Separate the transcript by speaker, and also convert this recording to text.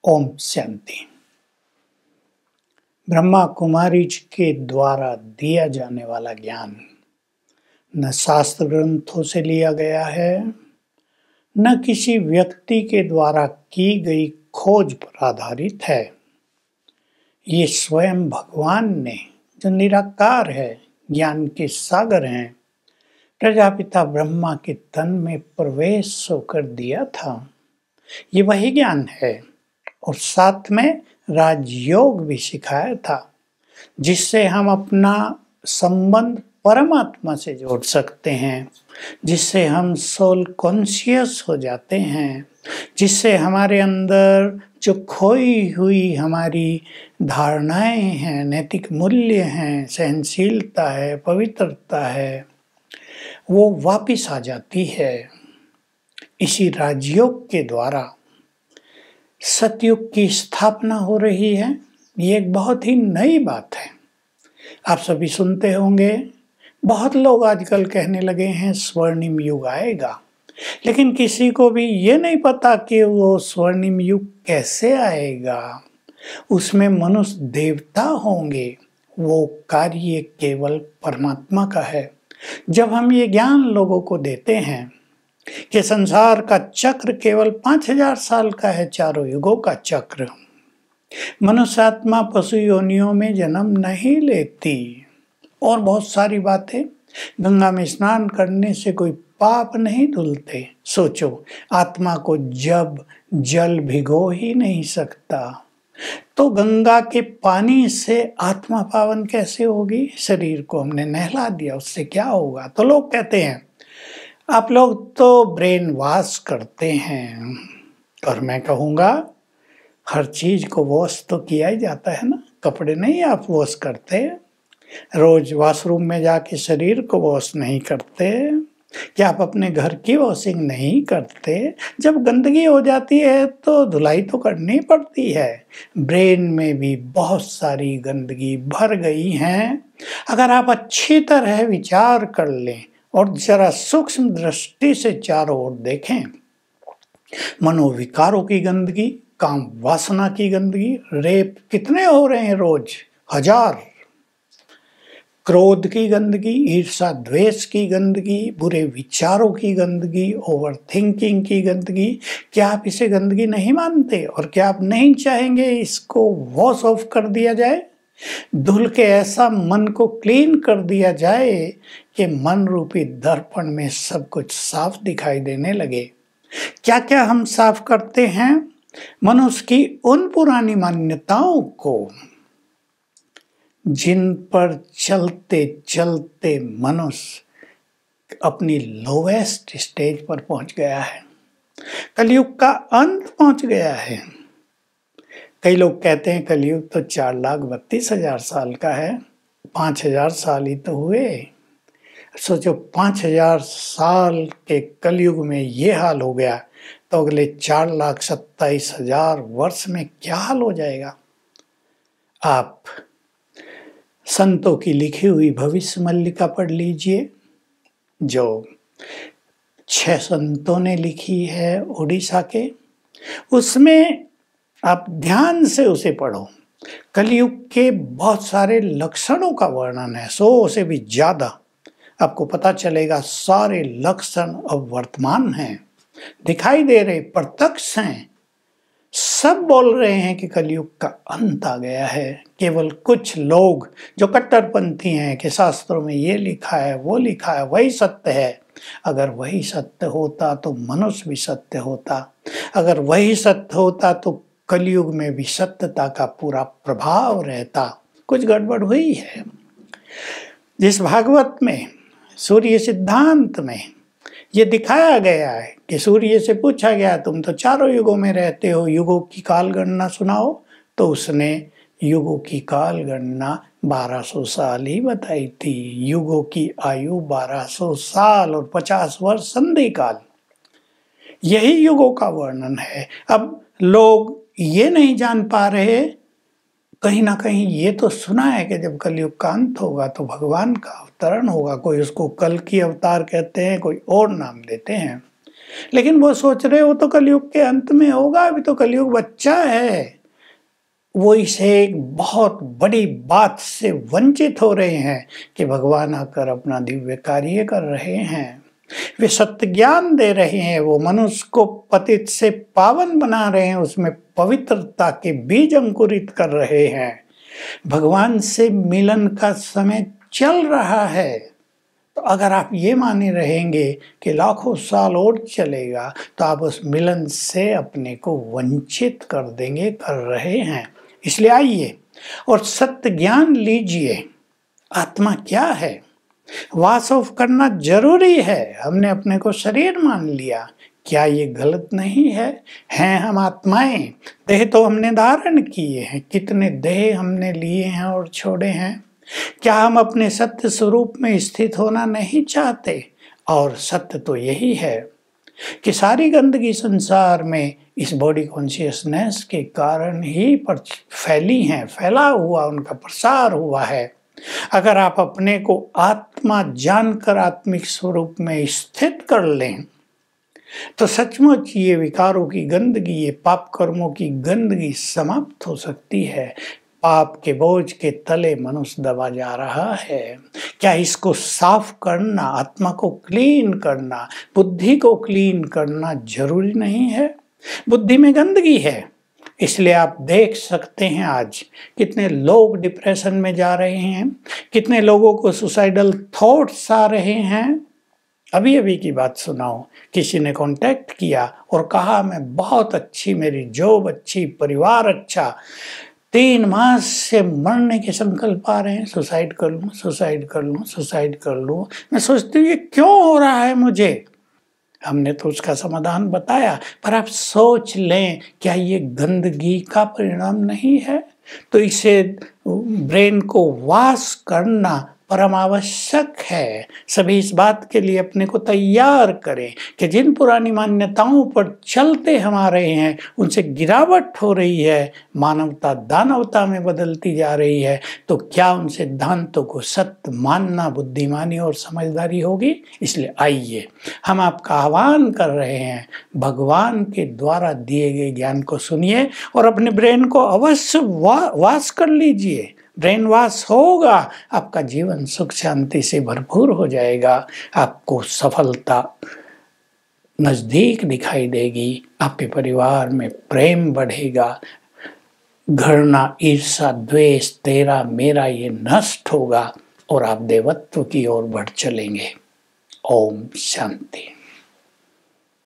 Speaker 1: ओम शांति। ब्रह्मा कुमारी जी के द्वारा दिया जाने वाला ज्ञान न शास्त्र ग्रंथों से लिया गया है, न किसी व्यक्ति के द्वारा की गई खोज पर आधारित है। ये स्वयं भगवान ने, जो निराकार है, ज्ञान के सागर हैं, प्रजापिता ब्रह्मा के तन में प्रवेश होकर दिया था। ये वही ज्ञान है और साथ में राजयोग भी सिखाया था, जिससे हम अपना संबंध परमात्मा से जोड़ सकते हैं, जिससे हम सोल कॉन्शियस हो जाते हैं, जिससे हमारे अंदर जो खोई हुई हमारी धारणाएं हैं, नैतिक मूल्य हैं, सहनशीलता है, पवित्रता है, वो वापिस आ जाती है। इसी राजयोग के द्वारा सतयुग की स्थापना हो रही है। ये एक बहुत ही नई बात है। आप सभी सुनते होंगे, बहुत लोग आजकल कहने लगे हैं स्वर्णिम युग आएगा, लेकिन किसी को भी ये नहीं पता कि वो स्वर्णिम युग कैसे आएगा। उसमें मनुष्य देवता होंगे, वो कार्य केवल परमात्मा का है। जब हम ये ज्ञान लोगों को देते हैं कि संसार का चक्र केवल 5000 साल का है, चारों युगों का चक्र, मनुष्य आत्मा पशु योनियों में जन्म नहीं लेती, और बहुत सारी बातें, गंगा में स्नान करने से कोई पाप नहीं धुलते। सोचो, आत्मा को जब जल भिगो ही नहीं सकता, तो गंगा के पानी से आत्मा पावन कैसे होगी? शरीर को हमने नहला दिया, उससे क्या होगा? तो लोग कहते हैं आप लोग तो ब्रेन वॉश करते हैं, और मैं कहूँगा हर चीज को वॉश तो किया ही जाता है ना। कपड़े नहीं आप वॉश करते, रोज वॉशरूम में जाके शरीर को वॉश नहीं करते, क्या आप अपने घर की वॉशिंग नहीं करते? जब गंदगी हो जाती है तो धुलाई तो करनी पड़ती है। ब्रेन में भी बहुत सारी गंदगी भर गई है। अगर आप अच्छी तरह विचार कर लें और जरा सूक्ष्म दृष्टि से चारों ओर देखें, मनोविकारों की गंदगी, काम वासना की गंदगी, रेप कितने हो रहे हैं रोज? 1000। क्रोध की गंदगी, ईर्षा द्वेष की गंदगी, बुरे विचारों की गंदगी, ओवर थिंकिंग की गंदगी। क्या आप इसे गंदगी नहीं मानते? और क्या आप नहीं चाहेंगे इसको वॉश ऑफ कर दिया जाए, धुल के ऐसा मन को क्लीन कर दिया जाए कि मन रूपी दर्पण में सब कुछ साफ दिखाई देने लगे? क्या क्या हम साफ करते हैं? मनुष्य की उन पुरानी मान्यताओं को जिन पर चलते चलते मनुष्य अपनी लोवेस्ट स्टेज पर पहुंच गया है, कलयुग का अंत पहुंच गया है। कई लोग कहते हैं कलयुग तो 4,32,000 साल का है, 5,000 साल ही तो हुए। सोचो, 5,000 साल के कलयुग में ये हाल हो गया, तो अगले 4,27,000 वर्ष में क्या हाल हो जाएगा? आप संतों की लिखी हुई भविष्य मल्लिका पढ़ लीजिए, जो 6 संतों ने लिखी है उड़ीसा के। उसमें आप ध्यान से उसे पढ़ो। कलयुग के बहुत सारे लक्षणों का वर्णन है, 100 से भी ज्यादा। आपको पता चलेगा सारे लक्षण अब वर्तमान हैं, दिखाई दे रहे, प्रत्यक्ष हैं। सब बोल रहे हैं कि कलयुग का अंत आ गया है। केवल कुछ लोग जो कट्टरपंथी हैं कि शास्त्रों में ये लिखा है, वो लिखा है, वही सत्य है। अगर वही सत्य होता तो मनुष्य भी सत्य होता। अगर वही सत्य होता तो कलयुग में भी सत्यता का पूरा प्रभाव रहता। कुछ गड़बड़ हुई है। जिस भागवत में, सूर्य सिद्धांत में ये दिखाया गया है कि सूर्य से पूछा गया, तुम तो चारों युगों में रहते हो, युगों की काल गणना सुनाओ, तो उसने युगों की काल गणना 1200 साल ही बताई थी। युगों की आयु 1200 साल और 50 वर्ष संधि काल, यही युगों का वर्णन है। अब लोग ये नहीं जान पा रहे, कहीं ना कहीं ये तो सुना है कि जब कलयुग का अंत होगा तो भगवान का अवतरण होगा। कोई उसको कल की अवतार कहते हैं, कोई और नाम देते हैं। लेकिन वो सोच रहे हो तो कलयुग के अंत में होगा, अभी तो कलयुग बच्चा है। वो इसे एक बहुत बड़ी बात से वंचित हो रहे हैं कि भगवान आकर अपना दिव्य कार्य कर रहे हैं। वे सत्य ज्ञान दे रहे हैं, वो मनुष्य को पतित से पावन बना रहे हैं, उसमें पवित्रता के बीज अंकुरित कर रहे हैं। भगवान से मिलन का समय चल रहा है। तो अगर आप ये माने रहेंगे कि लाखों साल और चलेगा, तो आप उस मिलन से अपने को वंचित कर देंगे, कर रहे हैं। इसलिए आइए और सत्य ज्ञान लीजिए। आत्मा क्या है, वास ऑफ करना जरूरी है। हमने अपने को शरीर मान लिया, क्या ये गलत नहीं है? हैं हम आत्माएं, देह तो हमने धारण किए हैं, कितने देह हमने लिए हैं और छोड़े हैं। क्या हम अपने सत्य स्वरूप में स्थित होना नहीं चाहते? और सत्य तो यही है कि सारी गंदगी संसार में इस बॉडी कॉन्शियसनेस के कारण ही फैली हैं, फैला हुआ उनका प्रसार हुआ है। अगर आप अपने को आत्मा जानकर आत्मिक स्वरूप में स्थित कर लें, तो सचमुच ये विकारों की गंदगी, ये पाप कर्मों की गंदगी समाप्त हो सकती है। पाप के बोझ के तले मनुष्य दबा जा रहा है। क्या इसको साफ करना, आत्मा को क्लीन करना, बुद्धि को क्लीन करना जरूरी नहीं है? बुद्धि में गंदगी है, इसलिए आप देख सकते हैं आज कितने लोग डिप्रेशन में जा रहे हैं, कितने लोगों को सुसाइडल थॉट्स आ रहे हैं। अभी अभी की बात सुनाओ, किसी ने कांटेक्ट किया और कहा मैं बहुत अच्छी, मेरी जॉब अच्छी, परिवार अच्छा, 3 मास से मरने के संकल्प आ रहे हैं, सुसाइड कर लूं, सुसाइड कर लूं, सुसाइड कर लूं। मैं सोचती हूँ ये क्यों हो रहा है मुझे? हमने तो उसका समाधान बताया, पर आप सोच लें, क्या ये गंदगी का परिणाम नहीं है? तो इसे, ब्रेन को वाश करना परम आवश्यक है। सभी इस बात के लिए अपने को तैयार करें कि जिन पुरानी मान्यताओं पर चलते हम आ रहे हैं उनसे गिरावट हो रही है, मानवता दानवता में बदलती जा रही है। तो क्या उन सिद्धांतों को सत्य मानना बुद्धिमानी और समझदारी होगी? इसलिए आइए, हम आपका आह्वान कर रहे हैं, भगवान के द्वारा दिए गए ज्ञान को सुनिए और अपने ब्रेन को अवश्य वाश कर लीजिए। ब्रेन वॉश होगा, आपका जीवन सुख शांति से भरपूर हो जाएगा, आपको सफलता नजदीक दिखाई देगी, आपके परिवार में प्रेम बढ़ेगा, घृणा, ईर्ष्या, द्वेष, तेरा मेरा ये नष्ट होगा और आप देवत्व की ओर बढ़ चलेंगे। ओम शांति।